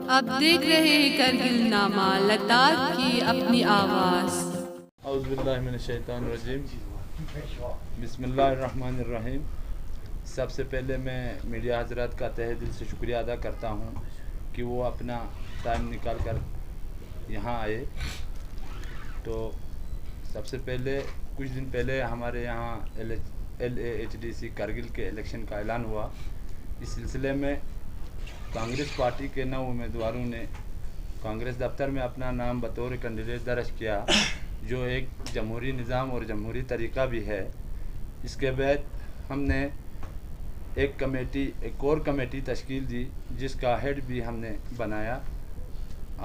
अब देख रहे हैं करगिल नामा लद्दाख की अपनी आवाज़। औज़ुबिल्लाहिमिनश्शैतानिर्रजीम। बिस्मिल्लाहिर्रहमानिर्रहीम। सबसे पहले मैं मीडिया हज़रात का तहे दिल से शुक्रिया अदा करता हूँ कि वो अपना टाइम निकाल कर यहाँ आए। तो सबसे पहले कुछ दिन पहले हमारे यहाँ LAHDC करगिल के इलेक्शन का ऐलान हुआ। इस सिलसिले में कांग्रेस पार्टी के 9 उम्मीदवारों ने कांग्रेस दफ्तर में अपना नाम बतौर कैंडिडेट दर्ज किया, जो एक जमहूरी निज़ाम और जमहूरी तरीक़ा भी है। इसके बाद हमने एक कोर कमेटी तश्कील दी, जिसका हेड भी हमने बनाया।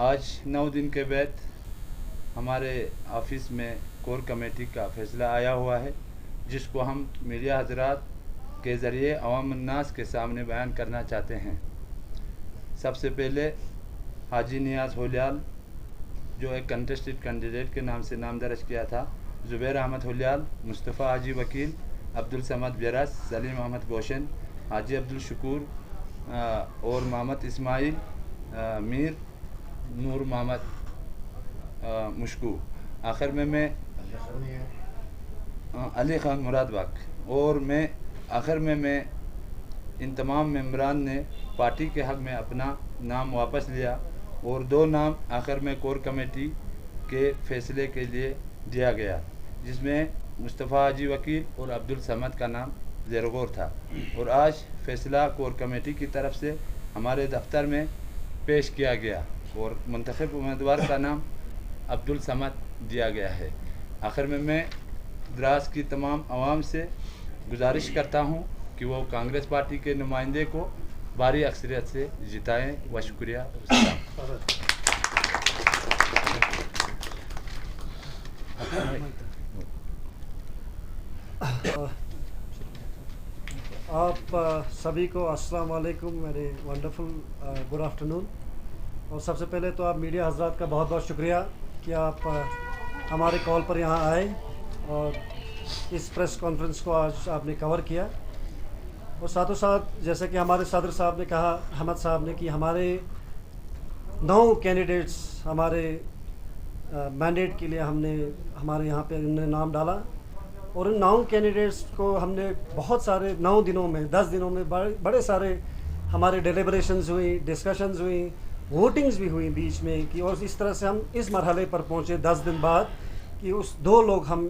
आज 9 दिन के बाद हमारे ऑफिस में कोर कमेटी का फ़ैसला आया हुआ है, जिसको हम मीडिया हज़रात के ज़रिए अवाम अन्नास के सामने बयान करना चाहते हैं। सबसे पहले हाजी नियाज़ होलियाल, जो एक कंटेस्टेड कैंडिडेट के नाम से नाम दर्ज किया था, ज़ुबैर अहमद होलियाल, मुस्तफ़ा हाजी वकील, अब्दुल समद बेरस, सलीम अहमद गोशन, हाजी अब्दुल शकूर और मोहम्मद इस्माइल मीर, नूर मोहम्मद मुश्कू। आखिर में मैं अली खान मुरादबाग और मैं आखिर में मैं इन तमाम मेंबरान ने पार्टी के हक़ में अपना नाम वापस लिया और 2 नाम आखिर में कोर कमेटी के फ़ैसले के लिए दिया गया, जिसमें मुस्तफ़ा हाजी वकील और अब्दुल समद का नाम ज़ेर गौर था। और आज फ़ैसला कोर कमेटी की तरफ से हमारे दफ्तर में पेश किया गया और मुंतखब उम्मीदवार का नाम अब्दुल समद दिया गया है। आखिर में मैं द्रास की तमाम आवाम से गुजारिश करता हूँ कि वो कांग्रेस पार्टी के नुमाइंदे को भारी अक्सरियत से जिताएं। व शुक्रिया। आप सभी को अस्सलाम वालेकुम, मेरे वंडरफुल गुड आफ्टरनून। और सबसे पहले तो आप मीडिया हज़रात का बहुत बहुत शुक्रिया कि आप हमारे कॉल पर यहाँ आए और इस प्रेस कॉन्फ्रेंस को आज आपने कवर किया। और साथों साथ जैसे कि हमारे सदर साहब ने कहा, अहमद साहब ने, कि हमारे 9 कैंडिडेट्स हमारे मैंडेट के लिए हमारे यहाँ पे उन्होंने नाम डाला। और उन 9 कैंडिडेट्स को हमने बहुत सारे 9 दिनों में 10 दिनों में बड़े सारे हमारे डिलिब्रेशंस हुई, डिस्कशंस हुई, वोटिंग्स भी हुई बीच में कि, और इस तरह से हम इस मरहले पर पहुँचे 10 दिन बाद कि उस 2 लोग हम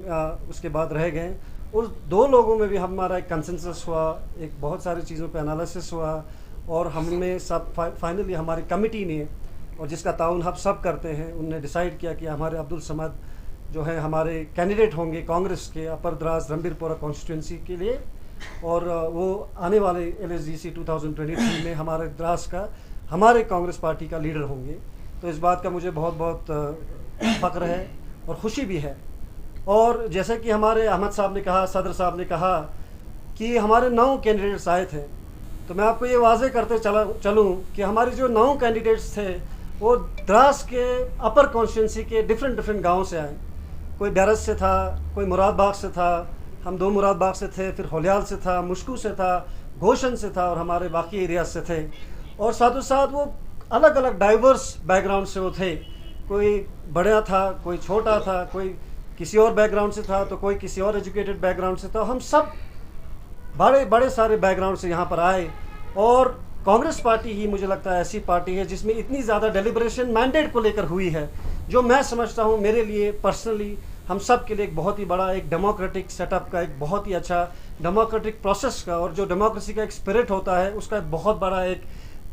उसके बाद रह गए। उस 2 लोगों में भी हमारा एक कंसेंसस हुआ, एक बहुत सारी चीज़ों पे एनालिसिस हुआ और हमने सब फाइनली हमारी कमेटी ने, और जिसका ताउन हम सब करते हैं, उनने डिसाइड किया कि हमारे अब्दुल समद जो है हमारे कैंडिडेट होंगे कांग्रेस के अपर द्रास रंबीरपोरा कॉन्स्टिट्यूंसी के लिए। और वो आने वाले LSDC 2023 में हमारे द्रास का हमारे कांग्रेस पार्टी का लीडर होंगे। तो इस बात का मुझे बहुत बहुत फ़ख्र है और ख़ुशी भी है। और जैसे कि हमारे अहमद साहब ने कहा, सदर साहब ने कहा कि हमारे 9 कैंडिडेट्स आए थे, तो मैं आपको ये वाज़े करते चलूँ कि हमारे जो 9 कैंडिडेट्स थे वो द्रास के अपर कॉन्स्टिट्यूंसी के डिफरेंट गाँव से आए। कोई बैरस से था, कोई मुरादबाग से था, हम 2 मुरादबाग से थे, फिर होलियाल से था, मुश्कू से था, गोशन से था और हमारे बाकी एरिया से थे। और साथों साथ वो अलग अलग डाइवर्स बैकग्राउंड से वो थे। कोई बड़ा था, कोई छोटा था, कोई किसी और बैकग्राउंड से था, तो कोई किसी और एजुकेटेड बैकग्राउंड से था। हम सब बड़े सारे बैकग्राउंड से यहाँ पर आए। और कांग्रेस पार्टी ही मुझे लगता है ऐसी पार्टी है जिसमें इतनी ज़्यादा डेलिब्रेशन मैंडेट को लेकर हुई है, जो मैं समझता हूँ मेरे लिए पर्सनली हम सब के लिए एक बहुत ही बड़ा एक डेमोक्रेटिक सेटअप का, एक बहुत ही अच्छा डेमोक्रेटिक प्रोसेस का, और जो डेमोक्रेसी का एक स्पिरिट होता है उसका एक बहुत बड़ा एक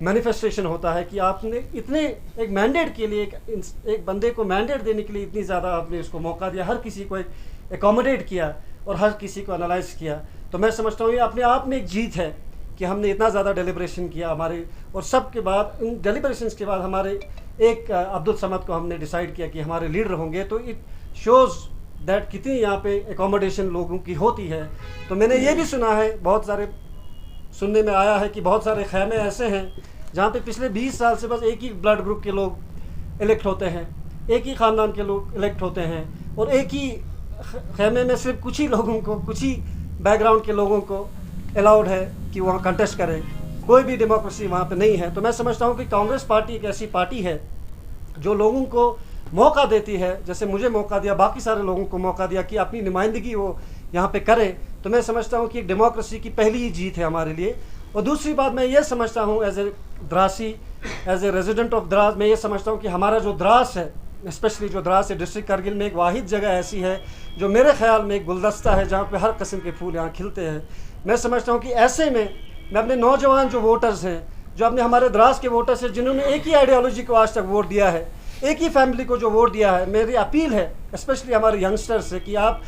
मैनिफेस्टेशन होता है कि आपने इतने एक मैंडेट के लिए एक बंदे को मैंडेट देने के लिए इतनी ज़्यादा आपने उसको मौका दिया, हर किसी को एक एकोमोडेट किया और हर किसी को एनालाइज किया। तो मैं समझता हूँ ये अपने आप में एक जीत है कि हमने इतना ज़्यादा डेलिब्रेशन किया हमारे, और सब के बाद इन डेलिब्रेशंस के बाद हमारे एक अब्दुल समद को हमने डिसाइड किया कि हमारे लीडर होंगे। तो इट शोज़ दैट कितनी यहाँ पे एकोमोडेशन लोगों की होती है। तो मैंने ये भी सुना है, बहुत सारे सुनने में आया है कि बहुत सारे खैमे ऐसे हैं जहाँ पे पिछले 20 साल से बस एक ही ब्लड ग्रुप के लोग इलेक्ट होते हैं, एक ही ख़ानदान के लोग इलेक्ट होते हैं, और एक ही खैमे में सिर्फ कुछ ही लोगों को, कुछ ही बैकग्राउंड के लोगों को अलाउड है कि वहाँ कंटेस्ट करें। कोई भी डेमोक्रेसी वहाँ पे नहीं है। तो मैं समझता हूँ कि कांग्रेस पार्टी एक ऐसी पार्टी है जो लोगों को मौका देती है, जैसे मुझे मौका दिया, बाकी सारे लोगों को मौका दिया कि अपनी नुमाइंदगी वो यहाँ पे करे। तो मैं समझता हूँ कि एक डेमोक्रेसी की पहली ही जीत है हमारे लिए। और दूसरी बात मैं ये समझता हूँ एज ए द्रासी, as a resident of Drass, मैं ये समझता हूँ कि हमारा जो द्रास है, स्पेशली जो द्रास है डिस्ट्रिक्ट करगिल में, एक वाहिद जगह ऐसी है जो मेरे ख्याल में एक गुलदस्ता है जहाँ पे हर किस्म के फूल यहाँ खिलते हैं। मैं समझता हूँ कि ऐसे में मैं अपने नौजवान जो वोटर्स हैं, जो अपने हमारे द्रास के वोटर्स हैं, जिन्होंने एक ही आइडियोलॉजी को आज तक वोट दिया है, एक ही फैमिली को जो वोट दिया है, मेरी अपील है स्पेशली हमारे यंगस्टर्स से कि आप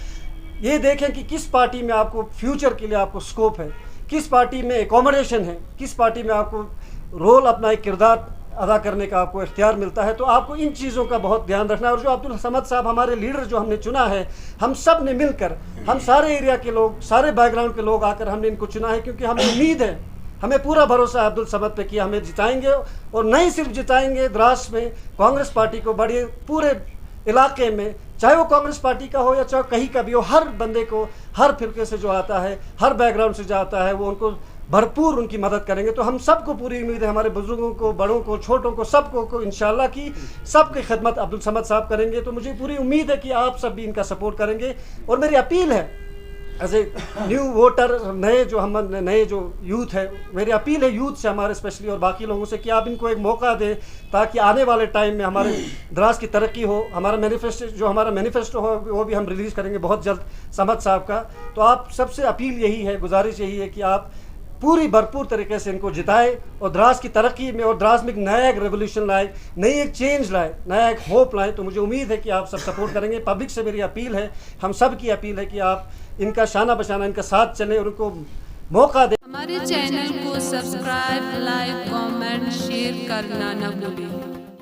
ये देखें कि किस पार्टी में आपको फ्यूचर के लिए आपको स्कोप है, किस पार्टी में एकोमोडेशन है, किस पार्टी में आपको रोल अपना एक किरदार अदा करने का आपको इख्तियार मिलता है। तो आपको इन चीज़ों का बहुत ध्यान रखना है। और जो अब्दुल समद साहब हमारे लीडर जो हमने चुना है, हम सब ने मिलकर, हम सारे एरिया के लोग, सारे बैकग्राउंड के लोग आकर हमने इनको चुना है, क्योंकि हमें उम्मीद है, हमें पूरा भरोसा है अब्दुल समद पे कि हमें जिताएंगे। और नहीं सिर्फ जिताएंगे द्रास में, कांग्रेस पार्टी को बड़े पूरे इलाके में, चाहे वो कांग्रेस पार्टी का हो या चाहे कहीं का भी हो, हर बंदे को, हर फिरके से जो आता है, हर बैकग्राउंड से जो आता है, वो उनको भरपूर उनकी मदद करेंगे। तो हम सबको पूरी उम्मीद है, हमारे बुजुर्गों को, बड़ों को, छोटों को, सबको को इंशाल्लाह की सबकी खिदमत अब्दुल समद साहब करेंगे। तो मुझे पूरी उम्मीद है कि आप सब भी इनका सपोर्ट करेंगे। और मेरी अपील है एज ए न्यू वोटर, नए जो यूथ है, मेरी अपील है यूथ से हमारे स्पेशली और बाकी लोगों से कि आप इनको एक मौका दें, ताकि आने वाले टाइम में हमारे द्रास की तरक्की हो। हमारा मैनिफेस्टो हो वो भी हम रिलीज़ करेंगे बहुत जल्द समद साहब का। तो आप सबसे अपील यही है, गुजारिश यही है कि आप पूरी भरपूर तरीके से इनको जिताए और द्रास की तरक्की में और द्रास में एक नया एक रेवोल्यूशन लाए, नई एक चेंज लाए, नया एक होप लाए। तो मुझे उम्मीद है कि आप सब सपोर्ट करेंगे। पब्लिक से मेरी अपील है, हम सब की अपील है कि आप इनका शाना बशाना इनका साथ चलें और उनको मौका दें। हमारे चैनल को सब्सक्राइब, लाइक, कमेंट, शेयर करना न भूलें।